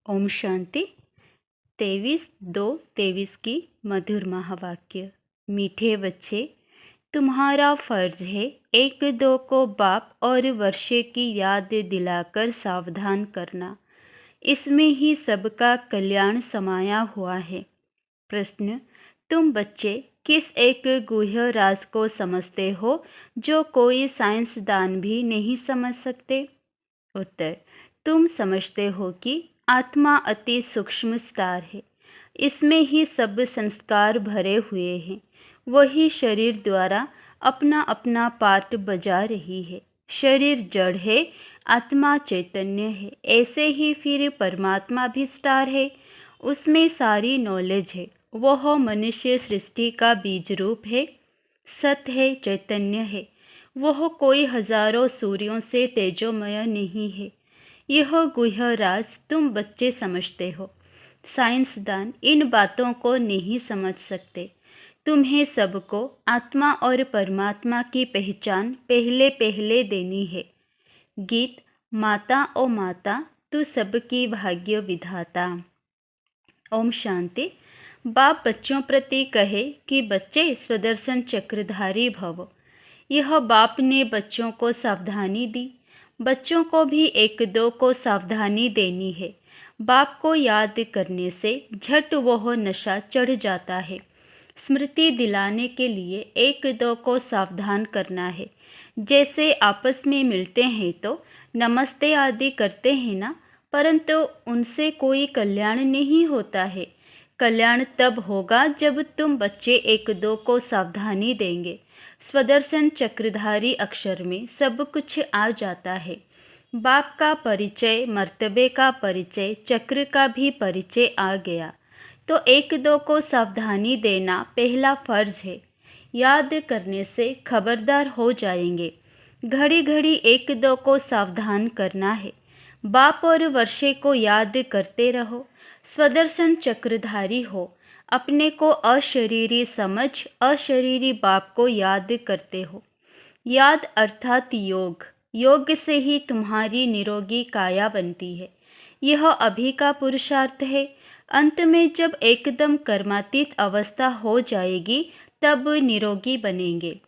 ओम शांति। 23/2/23 की मधुर महावाक्य। मीठे बच्चे, तुम्हारा फर्ज है एक दो को बाप और वर्षे की याद दिलाकर सावधान करना। इसमें ही सबका कल्याण समाया हुआ है। प्रश्न, तुम बच्चे किस एक गुह्य राज को समझते हो जो कोई साइंसदान भी नहीं समझ सकते? उत्तर, तुम समझते हो कि आत्मा अति सूक्ष्म स्टार है। इसमें ही सब संस्कार भरे हुए हैं। वही शरीर द्वारा अपना अपना पार्ट बजा रही है। शरीर जड़ है, आत्मा चैतन्य है। ऐसे ही फिर परमात्मा भी स्टार है, उसमें सारी नॉलेज है। वह मनुष्य सृष्टि का बीज रूप है, सत्य है, चैतन्य है। वह कोई हजारों सूर्यों से तेजोमय नहीं है। यह गुह्य राज तुम बच्चे समझते हो। साइंसदान इन बातों को नहीं समझ सकते। तुम्हें सबको आत्मा और परमात्मा की पहचान पहले पहले देनी है। गीत, माता ओ माता तू सबकी भाग्य विधाता। ओम शांति। बाप बच्चों प्रति कहे कि बच्चे स्वदर्शन चक्रधारी भव। यह बाप ने बच्चों को सावधानी दी। बच्चों को भी एक दो को सावधानी देनी है। बाप को याद करने से झट वह नशा चढ़ जाता है। स्मृति दिलाने के लिए एक दो को सावधान करना है। जैसे आपस में मिलते हैं तो नमस्ते आदि करते हैं ना, परंतु उनसे कोई कल्याण नहीं होता है। कल्याण तब होगा जब तुम बच्चे एक दो को सावधानी देंगे। स्वदर्शन चक्रधारी अक्षर में सब कुछ आ जाता है। बाप का परिचय, मर्तबे का परिचय, चक्र का भी परिचय आ गया तो एक दो को सावधानी देना पहला फर्ज है। याद करने से खबरदार हो जाएंगे। घड़ी घड़ी एक दो को सावधान करना है। बाप और वर्षे को याद करते रहो। स्वदर्शन चक्रधारी हो। अपने को अशरीरी समझ अशरीरी बाप को याद करते हो। याद अर्थात योग। योग से ही तुम्हारी निरोगी काया बनती है। यह अभी का पुरुषार्थ है। अंत में जब एकदम कर्मातीत अवस्था हो जाएगी तब निरोगी बनेंगे।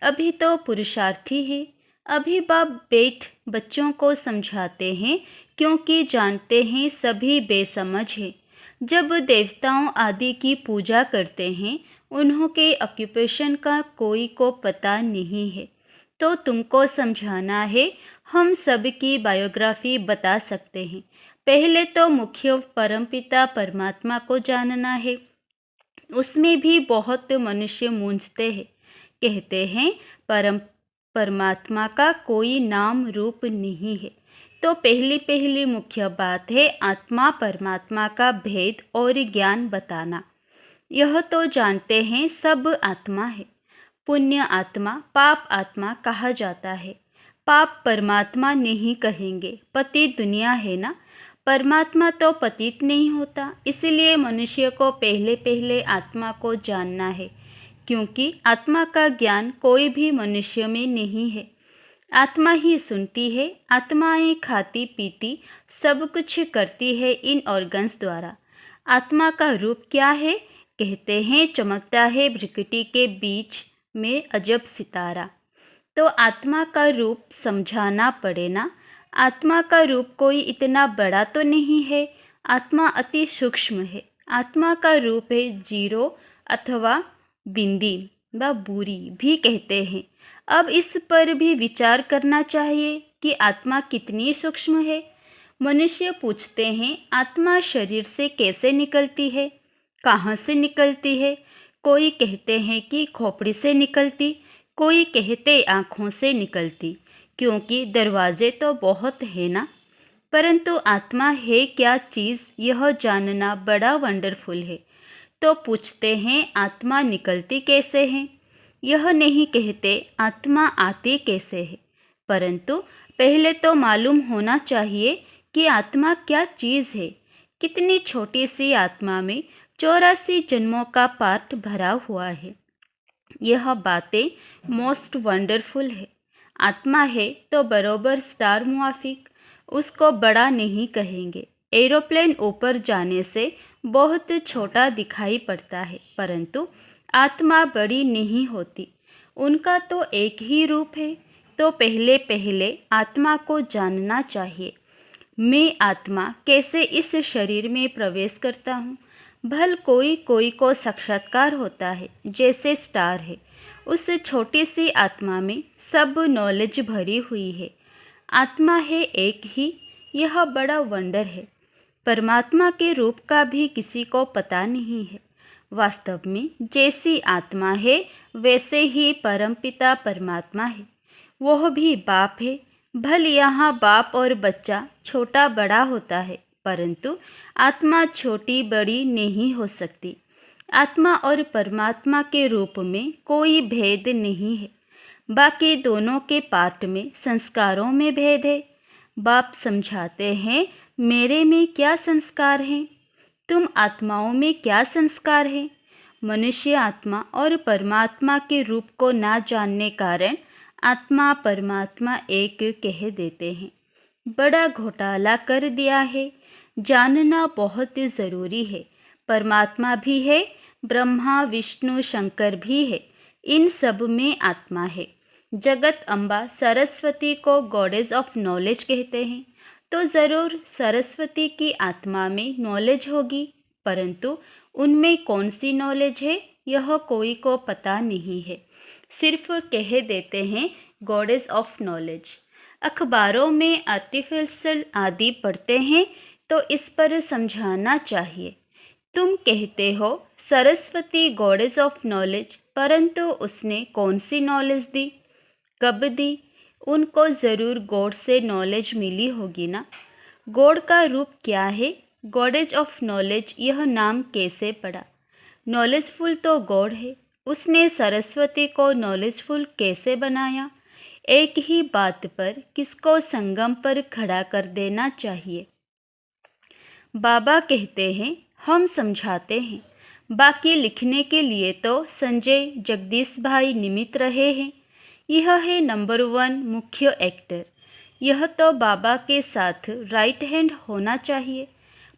अभी तो पुरुषार्थी है। अभी बाप बैठ बच्चों को समझाते हैं क्योंकि जानते हैं सभी बेसमझ हैं। जब देवताओं आदि की पूजा करते हैं उन्हों के ऑक्यूपेशन का कोई को पता नहीं है, तो तुमको समझाना है। हम सब की बायोग्राफी बता सकते हैं। पहले तो मुख्य परमपिता परमात्मा को जानना है। उसमें भी बहुत मनुष्य मूंझते हैं। कहते हैं परमात्मा का कोई नाम रूप नहीं है। तो पहली पहली मुख्य बात है आत्मा परमात्मा का भेद और ज्ञान बताना। यह तो जानते हैं सब आत्मा है। पुण्य आत्मा, पाप आत्मा कहा जाता है। पाप परमात्मा नहीं कहेंगे, पति दुनिया है ना। परमात्मा तो पतित नहीं होता। इसलिए मनुष्य को पहले पहले आत्मा को जानना है, क्योंकि आत्मा का ज्ञान कोई भी मनुष्य में नहीं है। आत्मा ही सुनती है, आत्माएं खाती पीती सब कुछ करती है इन ऑर्गन्स द्वारा। आत्मा का रूप क्या है? कहते हैं चमकता है भ्रिकुटी के बीच में अजब सितारा। तो आत्मा का रूप समझाना पड़े ना। आत्मा का रूप कोई इतना बड़ा तो नहीं है। आत्मा अति सूक्ष्म है। आत्मा का रूप है जीरो अथवा बिंदी व बुरी भी कहते हैं। अब इस पर भी विचार करना चाहिए कि आत्मा कितनी सूक्ष्म है। मनुष्य पूछते हैं आत्मा शरीर से कैसे निकलती है, कहाँ से निकलती है। कोई कहते हैं कि खोपड़ी से निकलती, कोई कहते आँखों से निकलती, क्योंकि दरवाजे तो बहुत है ना। परंतु आत्मा है क्या चीज़, यह जानना बड़ा वंडरफुल है। तो पूछते हैं आत्मा निकलती कैसे है। यह नहीं कहते आत्मा आती कैसे है, परंतु पहले तो मालूम होना चाहिए कि आत्मा क्या चीज़ है। कितनी छोटी सी आत्मा में 84 जन्मों का पार्ट भरा हुआ है। यह बातें मोस्ट वंडरफुल है। आत्मा है तो बरोबर स्टार मुआफिक, उसको बड़ा नहीं कहेंगे। एरोप्लेन ऊपर जाने से बहुत छोटा दिखाई पड़ता है, परंतु आत्मा बड़ी नहीं होती। उनका तो एक ही रूप है। तो पहले पहले आत्मा को जानना चाहिए। मैं आत्मा कैसे इस शरीर में प्रवेश करता हूँ। भल कोई कोई को साक्षात्कार होता है, जैसे स्टार है। उस छोटी सी आत्मा में सब नॉलेज भरी हुई है। आत्मा है एक ही, यह बड़ा वंडर है। परमात्मा के रूप का भी किसी को पता नहीं है। वास्तव में जैसी आत्मा है वैसे ही परमपिता परमात्मा है। वह भी बाप है। भल यहाँ बाप और बच्चा छोटा बड़ा होता है, परंतु आत्मा छोटी बड़ी नहीं हो सकती। आत्मा और परमात्मा के रूप में कोई भेद नहीं है। बाकी दोनों के पार्ट में, संस्कारों में भेद है। बाप समझाते हैं, मेरे में क्या संस्कार हैं, तुम आत्माओं में क्या संस्कार है। मनुष्य आत्मा और परमात्मा के रूप को ना जानने कारण आत्मा परमात्मा एक कह देते हैं। बड़ा घोटाला कर दिया है। जानना बहुत ज़रूरी है। परमात्मा भी है, ब्रह्मा विष्णु शंकर भी है। इन सब में आत्मा है। जगत अम्बा सरस्वती को गॉडेस ऑफ नॉलेज कहते हैं, तो ज़रूर सरस्वती की आत्मा में नॉलेज होगी, परंतु उनमें कौन सी नॉलेज है यह कोई को पता नहीं है। सिर्फ कह देते हैं गॉडेस ऑफ नॉलेज। अखबारों में आर्टिफिशियल आदि पढ़ते हैं तो इस पर समझाना चाहिए। तुम कहते हो सरस्वती गॉडेस ऑफ नॉलेज, परंतु उसने कौन सी नॉलेज दी, कब दी। उनको ज़रूर गॉड से नॉलेज मिली होगी ना। गॉड का रूप क्या है, गॉडेज ऑफ नॉलेज, यह नाम कैसे पड़ा। नॉलेजफुल तो गॉड है, उसने सरस्वती को नॉलेजफुल कैसे बनाया। एक ही बात पर किसको संगम पर खड़ा कर देना चाहिए। बाबा कहते हैं, हम समझाते हैं। बाकी लिखने के लिए तो संजय जगदीश भाई निमित्त रहे हैं। यह है नंबर 1 मुख्य एक्टर। यह तो बाबा के साथ राइट हैंड होना चाहिए,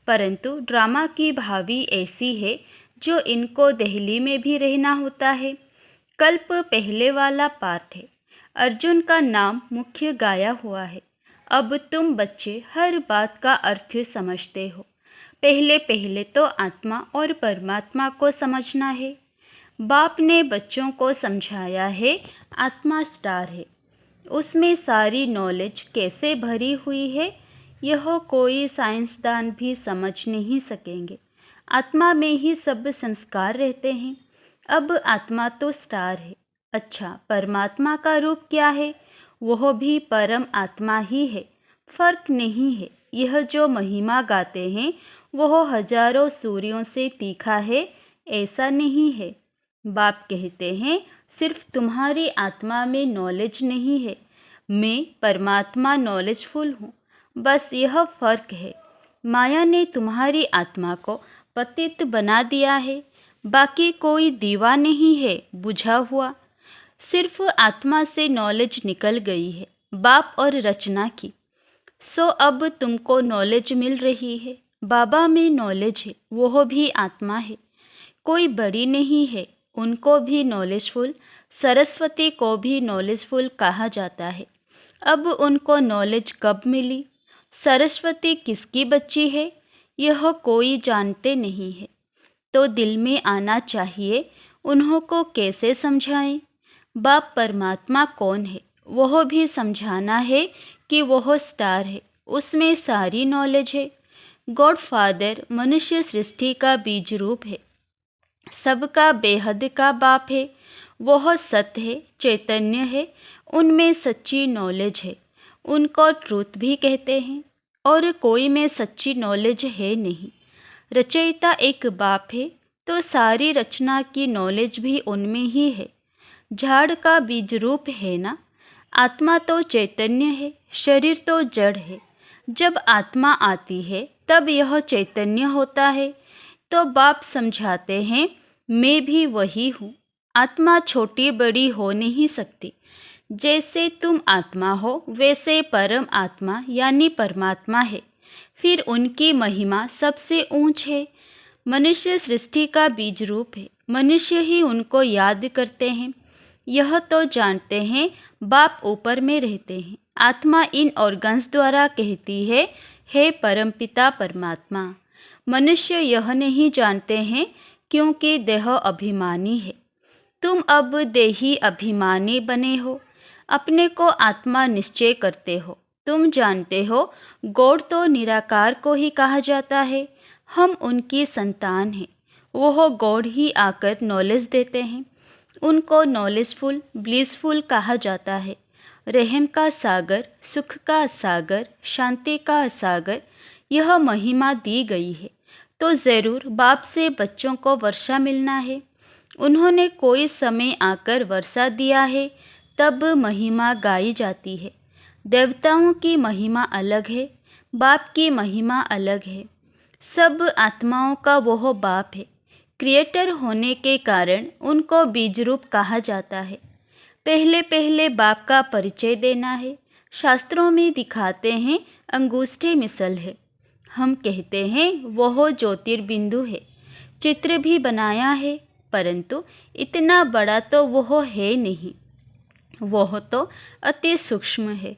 परंतु ड्रामा की भावी ऐसी है जो इनको दिल्ली में भी रहना होता है। कल्प पहले वाला पार्ट है। अर्जुन का नाम मुख्य गाया हुआ है। अब तुम बच्चे हर बात का अर्थ समझते हो। पहले पहले तो आत्मा और परमात्मा को समझना है। बाप ने बच्चों को समझाया है, आत्मा स्टार है, उसमें सारी नॉलेज कैसे भरी हुई है यह कोई साइंसदान भी समझ नहीं सकेंगे। आत्मा में ही सब संस्कार रहते हैं। अब आत्मा तो स्टार है। अच्छा, परमात्मा का रूप क्या है, वह भी परम आत्मा ही है, फर्क नहीं है। यह जो महिमा गाते हैं वह हजारों सूर्यों से तीखा है, ऐसा नहीं है। बाप कहते हैं, सिर्फ तुम्हारी आत्मा में नॉलेज नहीं है, मैं परमात्मा नॉलेजफुल हूँ, बस यह फर्क है। माया ने तुम्हारी आत्मा को पतित बना दिया है, बाकी कोई दीवा नहीं है बुझा हुआ। सिर्फ आत्मा से नॉलेज निकल गई है, बाप और रचना की। सो अब तुमको नॉलेज मिल रही है। बाबा में नॉलेज है, वह भी आत्मा है, कोई बड़ी नहीं है, उनको भी नॉलेजफुल, सरस्वती को भी नॉलेजफुल कहा जाता है। अब उनको नॉलेज कब मिली, सरस्वती किसकी बच्ची है, यह कोई जानते नहीं है। तो दिल में आना चाहिए, उन्हों को कैसे समझाएं। बाप परमात्मा कौन है वह भी समझाना है कि वह स्टार है, उसमें सारी नॉलेज है। गॉड फादर मनुष्य सृष्टि का बीज रूप है, सबका बेहद का बाप है। वह सत्य है, चैतन्य है, उनमें सच्ची नॉलेज है। उनको ट्रूथ भी कहते हैं, और कोई में सच्ची नॉलेज है नहीं। रचयिता एक बाप है, तो सारी रचना की नॉलेज भी उनमें ही है। झाड़ का बीज रूप है ना। आत्मा तो चैतन्य है, शरीर तो जड़ है। जब आत्मा आती है तब यह चैतन्य होता है। तो बाप समझाते हैं, मैं भी वही हूँ। आत्मा छोटी बड़ी हो नहीं सकती। जैसे तुम आत्मा हो वैसे परम आत्मा यानी परमात्मा है। फिर उनकी महिमा सबसे ऊंच है। मनुष्य सृष्टि का बीज रूप है, मनुष्य ही उनको याद करते हैं। यह तो जानते हैं बाप ऊपर में रहते हैं। आत्मा इन ऑर्गन्स द्वारा कहती है, हे परमपिता परमात्मा। मनुष्य यह नहीं जानते हैं क्योंकि देह अभिमानी है। तुम अब देही अभिमानी बने हो, अपने को आत्मा निश्चय करते हो। तुम जानते हो गॉड तो निराकार को ही कहा जाता है। हम उनकी संतान हैं। वह गॉड ही आकर नॉलेज देते हैं। उनको नॉलेजफुल ब्लिसफुल कहा जाता है। रहम का सागर, सुख का सागर, शांति का सागर, यह महिमा दी गई है। तो ज़रूर बाप से बच्चों को वर्षा मिलना है। उन्होंने कोई समय आकर वर्षा दिया है, तब महिमा गाई जाती है। देवताओं की महिमा अलग है, बाप की महिमा अलग है। सब आत्माओं का वह बाप है। क्रिएटर होने के कारण उनको बीज रूप कहा जाता है। पहले पहले बाप का परिचय देना है। शास्त्रों में दिखाते हैं अंगूठे मिसल है। हम कहते हैं वह ज्योतिर्बिंदु है। चित्र भी बनाया है, परंतु इतना बड़ा तो वह है नहीं। वह तो अति सूक्ष्म है।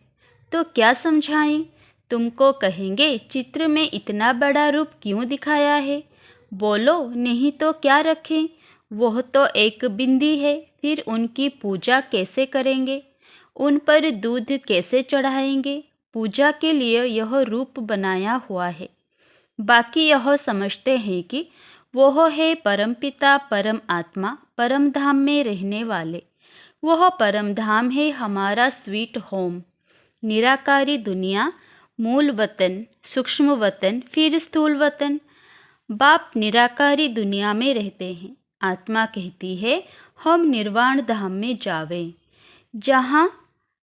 तो क्या समझाएं? तुमको कहेंगे चित्र में इतना बड़ा रूप क्यों दिखाया है? बोलो, नहीं तो क्या रखें? वह तो एक बिंदी है। फिर उनकी पूजा कैसे करेंगे? उन पर दूध कैसे चढ़ाएंगे? पूजा के लिए यह रूप बनाया हुआ है। बाकी यह समझते हैं कि वह है परमपिता परम आत्मा, परम धाम में रहने वाले। वह परम धाम है हमारा स्वीट होम। निराकारी दुनिया, मूल वतन, सूक्ष्म वतन, फिर स्थूल वतन। बाप निराकारी दुनिया में रहते हैं। आत्मा कहती है हम निर्वाण धाम में जावें, जहाँ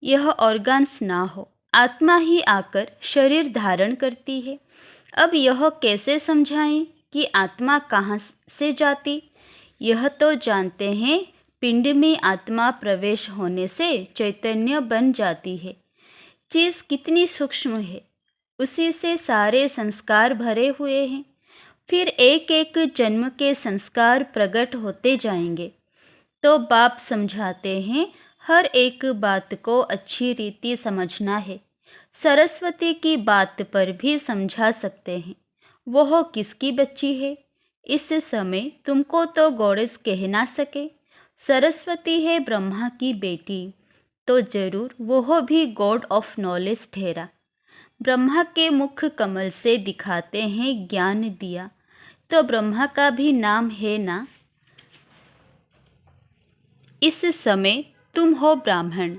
यह ऑर्गन्स ना हो। आत्मा ही आकर शरीर धारण करती है। अब यह कैसे समझाएं कि आत्मा कहाँ से जाती? यह तो जानते हैं पिंड में आत्मा प्रवेश होने से चैतन्य बन जाती है। चीज़ कितनी सूक्ष्म है, उसी से सारे संस्कार भरे हुए हैं। फिर एक एक जन्म के संस्कार प्रकट होते जाएंगे। तो बाप समझाते हैं हर एक बात को अच्छी रीति समझना है। सरस्वती की बात पर भी समझा सकते हैं। वह किसकी बच्ची है? इस समय तुमको तो गॉडेस कह ना सके। सरस्वती है ब्रह्मा की बेटी, तो जरूर वह भी गॉड ऑफ नॉलेज ठहरा। ब्रह्मा के मुख कमल से दिखाते हैं ज्ञान दिया, तो ब्रह्मा का भी नाम है ना। इस समय तुम हो ब्राह्मण।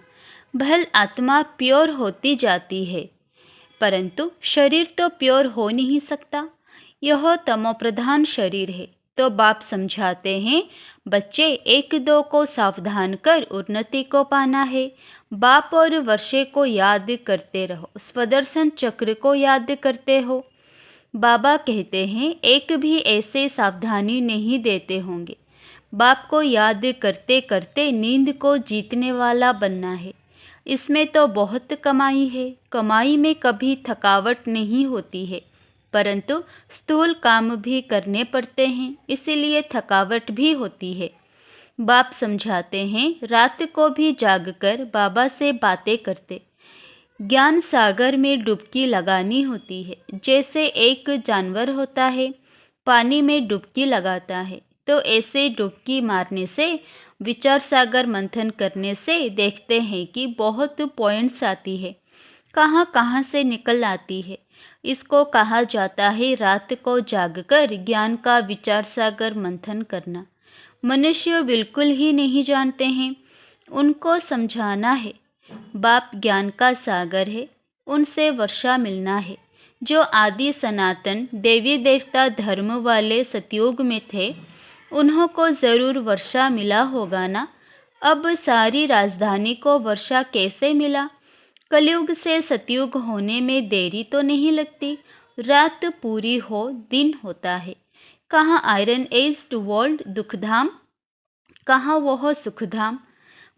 भल आत्मा प्योर होती जाती है, परंतु शरीर तो प्योर हो नहीं सकता। यह तमोप्रधान शरीर है। तो बाप समझाते हैं बच्चे, एक दो को सावधान कर उन्नति को पाना है। बाप और वर्षे को याद करते रहो, स्वदर्शन चक्र को याद करते हो। बाबा कहते हैं एक भी ऐसे सावधानी नहीं देते होंगे। बाप को याद करते करते नींद को जीतने वाला बनना है। इसमें तो बहुत कमाई है। कमाई में कभी थकावट नहीं होती है, परंतु स्थूल काम भी करने पड़ते हैं, इसीलिए थकावट भी होती है। बाप समझाते हैं रात को भी जागकर बाबा से बातें करते। ज्ञान सागर में डुबकी लगानी होती है। जैसे एक जानवर होता है, पानी में डुबकी लगाता है, तो ऐसे डुबकी मारने से, विचार सागर मंथन करने से देखते हैं कि बहुत पॉइंट्स आती है, कहाँ कहाँ से निकल आती है। इसको कहा जाता है रात को जागकर ज्ञान का विचार सागर मंथन करना। मनुष्य बिल्कुल ही नहीं जानते हैं, उनको समझाना है। बाप ज्ञान का सागर है, उनसे वर्षा मिलना है। जो आदि सनातन देवी देवता धर्म वाले सतयुग में थे, उन्हों को ज़रूर वर्षा मिला होगा ना। अब सारी राजधानी को वर्षा कैसे मिला? कलयुग से सतयुग होने में देरी तो नहीं लगती। रात पूरी हो दिन होता है। कहाँ आयरन एज्ड वर्ल्ड दुखधाम, कहाँ वह सुखधाम।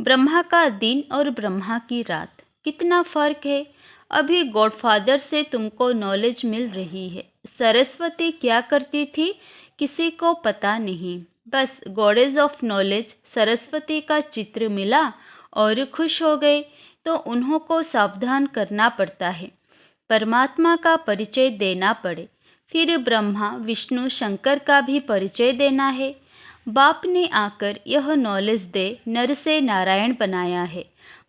ब्रह्मा का दिन और ब्रह्मा की रात, कितना फर्क है। अभी गॉडफादर से तुमको नॉलेज मिल रही है। सरस्वती क्या करती थी किसी को पता नहीं, बस गॉडेज ऑफ नॉलेज सरस्वती का चित्र मिला और खुश हो गए। तो उन्हों को सावधान करना पड़ता है, परमात्मा का परिचय देना पड़े, फिर ब्रह्मा विष्णु शंकर का भी परिचय देना है। बाप ने आकर यह नॉलेज दे नर से नारायण बनाया है।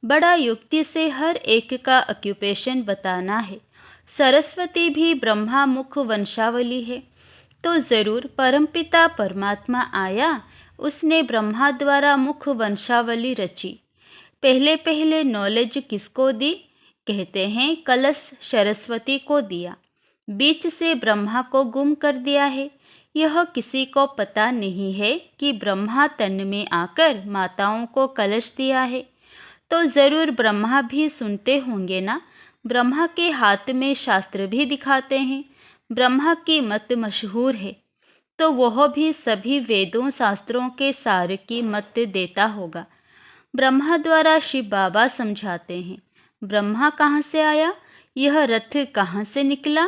बड़ा युक्ति से हर एक का ऑक्यूपेशन बताना है। सरस्वती भी ब्रह्मा मुख वंशावली है, तो ज़रूर परमपिता परमात्मा आया, उसने ब्रह्मा द्वारा मुख वंशावली रची। पहले पहले नॉलेज किसको दी? कहते हैं कलश सरस्वती को दिया, बीच से ब्रह्मा को गुम कर दिया है। यह किसी को पता नहीं है कि ब्रह्मा तन में आकर माताओं को कलश दिया है। तो ज़रूर ब्रह्मा भी सुनते होंगे ना। ब्रह्मा के हाथ में शास्त्र भी दिखाते हैं। ब्रह्मा की मत मशहूर है, तो वह भी सभी वेदों शास्त्रों के सार की मत देता होगा। ब्रह्मा द्वारा शिव बाबा समझाते हैं, ब्रह्मा कहाँ से आया, यह रथ कहाँ से निकला,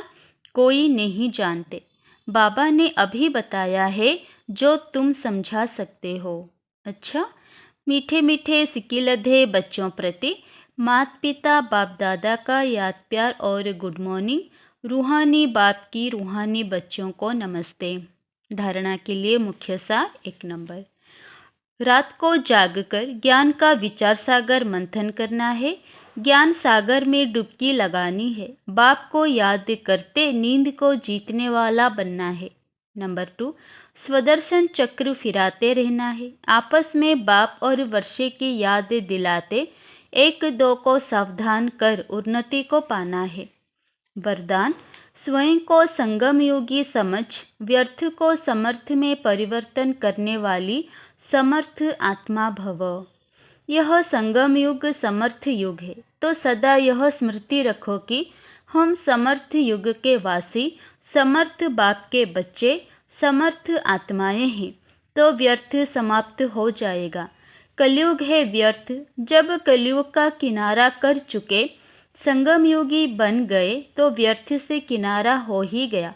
कोई नहीं जानते। बाबा ने अभी बताया है जो तुम समझा सकते हो। अच्छा, मीठे मीठे सिकिलधे बच्चों प्रति माता पिता बाप दादा का याद प्यार और गुड मॉर्निंग। रूहानी बाप की रूहानी बच्चों को नमस्ते। धारणा के लिए मुख्य सार 1 नंबर, रात को जागकर ज्ञान का विचार सागर मंथन करना है। ज्ञान सागर में डुबकी लगानी है। बाप को याद करते नींद को जीतने वाला बनना है। नंबर 2, स्वदर्शन चक्र फिराते रहना है। आपस में बाप और वर्षे की याद दिलाते 1-2 को सावधान कर उन्नति को पाना है। वरदान, स्वयं को संगम योगी समझ व्यर्थ को समर्थ में परिवर्तन करने वाली समर्थ आत्मा भव। यह संगम युग समर्थ युग है, तो सदा यह स्मृति रखो कि हम समर्थ युग के वासी, समर्थ बाप के बच्चे, समर्थ आत्माएं हैं। तो व्यर्थ समाप्त हो जाएगा। कलयुग है व्यर्थ। जब कलयुग का किनारा कर चुके संगम योगी बन गए तो व्यर्थ से किनारा हो ही गया।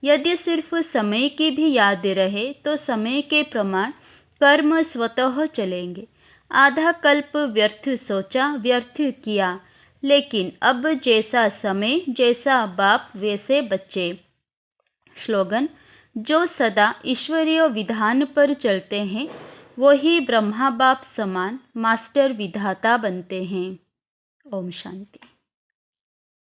यदि सिर्फ समय की भी याद रहे तो समय के प्रमाण कर्म स्वतः चलेंगे। आधा कल्प व्यर्थ सोचा, व्यर्थ किया, लेकिन अब जैसा समय जैसा बाप वैसे बच्चे। स्लोगन, जो सदा ईश्वरीय विधान पर चलते हैं वही ब्रह्मा बाप समान मास्टर विधाता बनते हैं। ओम शांति।